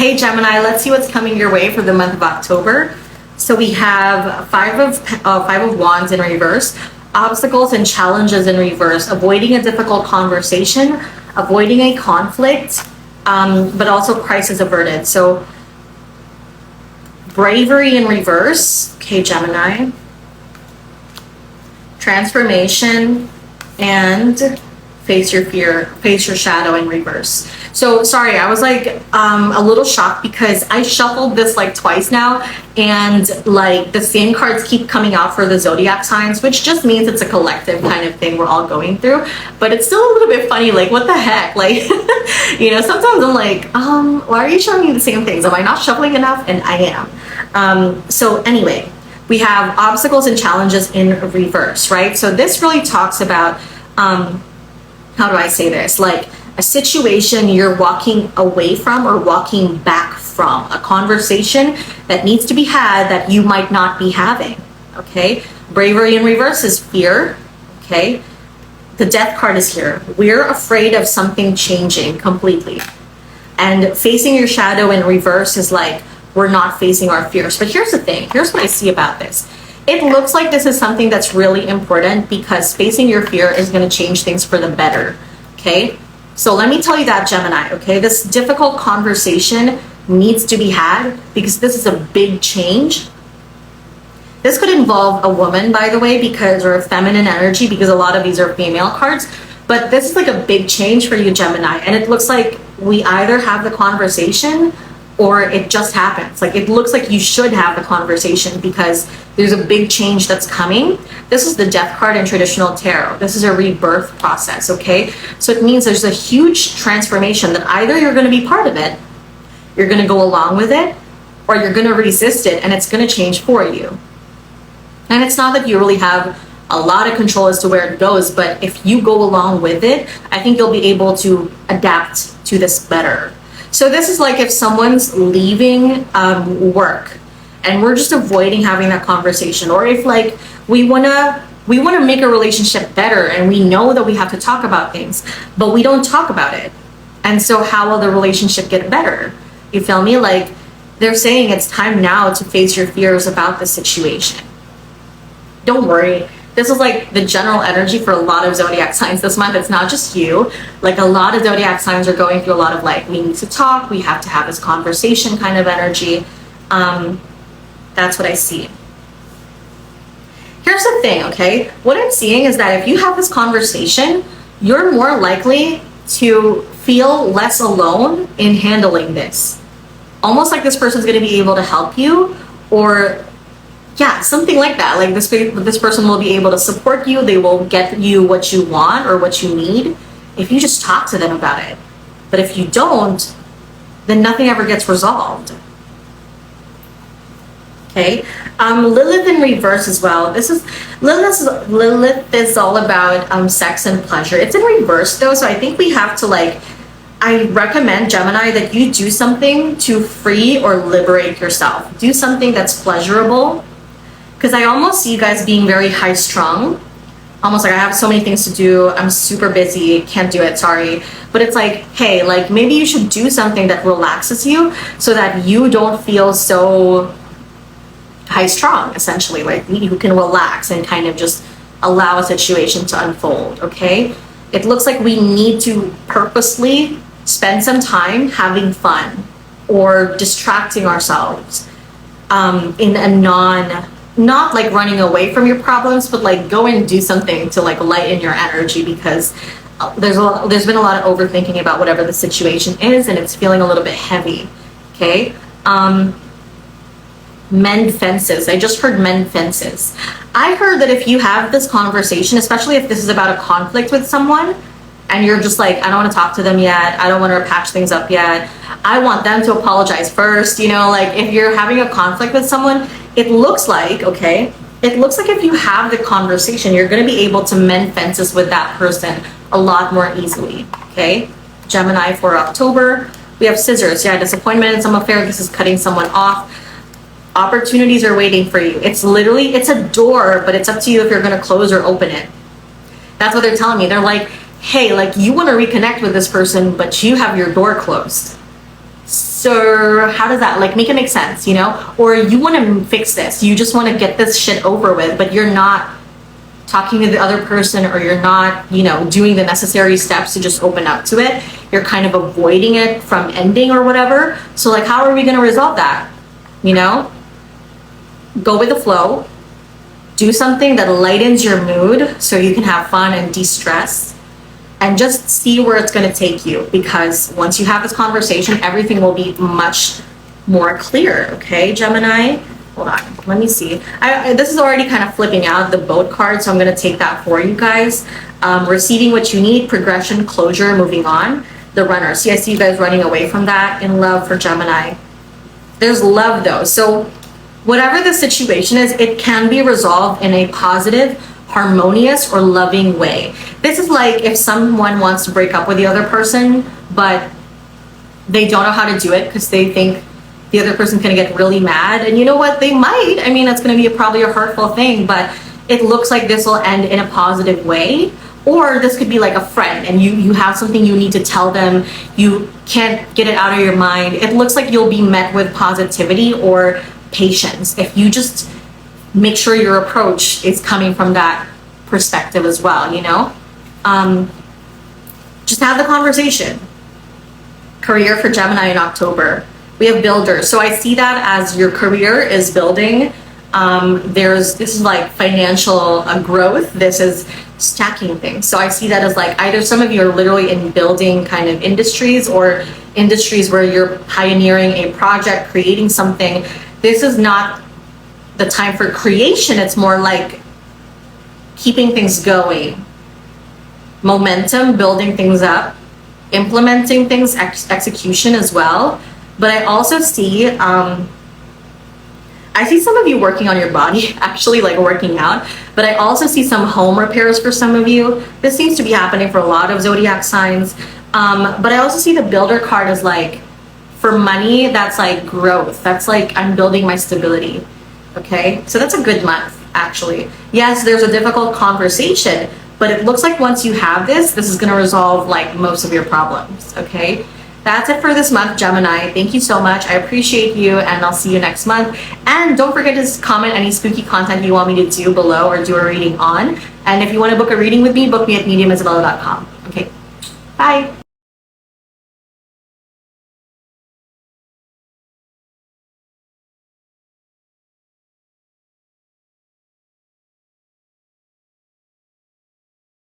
Hey Gemini, let's see what's coming your way for the month of October. So we have Five of Wands in reverse, obstacles and challenges in reverse, avoiding a difficult conversation, avoiding a conflict, but also crisis averted. So bravery in reverse, okay Gemini, transformation, and face your fear, face your shadow in reverse. So sorry, I was like a little shocked because I shuffled this like twice now, and like the same cards keep coming out for the zodiac signs, which just means it's a collective kind of thing we're all going through. But it's still a little bit funny, like what the heck, like you know, sometimes I'm like why are you showing me the same things? Am I not shuffling enough? And I am. So anyway, we have obstacles and challenges in reverse, right? So this really talks about how do I say this, like a situation you're walking away from or walking back from, a conversation that needs to be had that you might not be having. Okay, bravery in reverse is fear. Okay, the death card is here. We're afraid of something changing completely, and facing your shadow in reverse is like we're not facing our fears. But here's the thing, here's what I see about this. It looks like this is something that's really important because facing your fear is going to change things for the better. Okay, so let me tell you that, Gemini. Okay, this difficult conversation needs to be had because this is a big change. This could involve a woman, by the way, because, or a feminine energy, because a lot of these are female cards. But this is like a big change for you, Gemini, and it looks like we either have the conversation or it just happens. Like it looks like you should have the conversation because there's a big change that's coming. This is the death card in traditional tarot. This is a rebirth process, okay? So it means there's a huge transformation that either you're going to be part of it, you're going to go along with it, or you're going to resist it and it's going to change for you. And it's not that you really have a lot of control as to where it goes, but if you go along with it, I think you'll be able to adapt to this better. So this is like if someone's leaving work and we're just avoiding having that conversation, or if like we wanna make a relationship better and we know that we have to talk about things, but we don't talk about it. And so how will the relationship get better? You feel me? Like they're saying it's time now to face your fears about the situation. Don't worry. This is like the general energy for a lot of zodiac signs this month. It's not just you. Like a lot of zodiac signs are going through a lot of like, we need to talk, we have to have this conversation kind of energy. That's what I see. Here's the thing, okay? What I'm seeing is that if you have this conversation, you're more likely to feel less alone in handling this. Almost like this person's gonna be able to help you, or yeah, something like that. Like this person will be able to support you. They will get you what you want or what you need if you just talk to them about it. But if you don't, then nothing ever gets resolved. Okay, Lilith in reverse as well. Lilith is all about sex and pleasure. It's in reverse though, so I think we have to like, I recommend, Gemini, that you do something to free or liberate yourself. Do something that's pleasurable. Because I almost see you guys being very high strung. Almost like I have so many things to do. I'm super busy. Can't do it. Sorry. But it's like, hey, like maybe you should do something that relaxes you so that you don't feel so high strung, essentially. Like you can relax and kind of just allow a situation to unfold. Okay. It looks like we need to purposely spend some time having fun or distracting ourselves in a not like running away from your problems, but like go and do something to like lighten your energy, because there's been a lot of overthinking about whatever the situation is and it's feeling a little bit heavy. Okay, mend fences. I just heard mend fences. I heard that if you have this conversation, especially if this is about a conflict with someone and you're just like, I don't want to talk to them yet, I don't want to patch things up yet, I want them to apologize first, you know, like if you're having a conflict with someone, it looks like, okay, it looks like if you have the conversation, you're going to be able to mend fences with that person a lot more easily. Okay, Gemini for October, we have scissors. Yeah, disappointment in some affair. This is cutting someone off. Opportunities are waiting for you. It's literally, it's a door, but it's up to you if you're going to close or open it. That's what they're telling me. They're like, hey, like you want to reconnect with this person, but you have your door closed. So how does that like make it make sense, you know? Or you want to fix this, you just want to get this shit over with, but you're not talking to the other person, or you're not, you know, doing the necessary steps to just open up to it. You're kind of avoiding it from ending or whatever. So like, how are we going to resolve that? You know, go with the flow, do something that lightens your mood so you can have fun and de-stress, and just see where it's going to take you. Because once you have this conversation, everything will be much more clear. Okay, Gemini? Hold on, let me see. This is already kind of flipping out the boat card, so I'm going to take that for you guys. Receiving what you need, progression, closure, moving on. The runner. See, I see you guys running away from that. In love for Gemini. There's love though. So whatever the situation is, it can be resolved in a positive, harmonious, or loving way. This is like if someone wants to break up with the other person, but they don't know how to do it because they think the other person's gonna get really mad. And you know what? They might. I mean, it's gonna be probably a hurtful thing, but it looks like this will end in a positive way. Or this could be like a friend, and you have something you need to tell them. You can't get it out of your mind. It looks like you'll be met with positivity or patience if you just make sure your approach is coming from that perspective as well, you know? Just have the conversation. Career for Gemini in October. We have builders. So I see that as your career is building. This is like financial growth. This is stacking things. So I see that as like either some of you are literally in building kind of industries, or industries where you're pioneering a project, creating something. This is not the time for creation. It's more like keeping things going, momentum, building things up, implementing things, execution as well. But I also see I see some of you working on your body, actually, like working out, but I also see some home repairs for some of you. This seems to be happening for a lot of zodiac signs. But I also see the builder card as like, for money, that's like growth. That's like, I'm building my stability. Okay, so that's a good month, actually. Yes, there's a difficult conversation, but it looks like once you have this is gonna resolve like most of your problems, okay? That's it for this month, Gemini. Thank you so much. I appreciate you, and I'll see you next month. And don't forget to comment any spooky content you want me to do below or do a reading on. And if you want to book a reading with me, book me at mediumisabella.com. Okay, bye.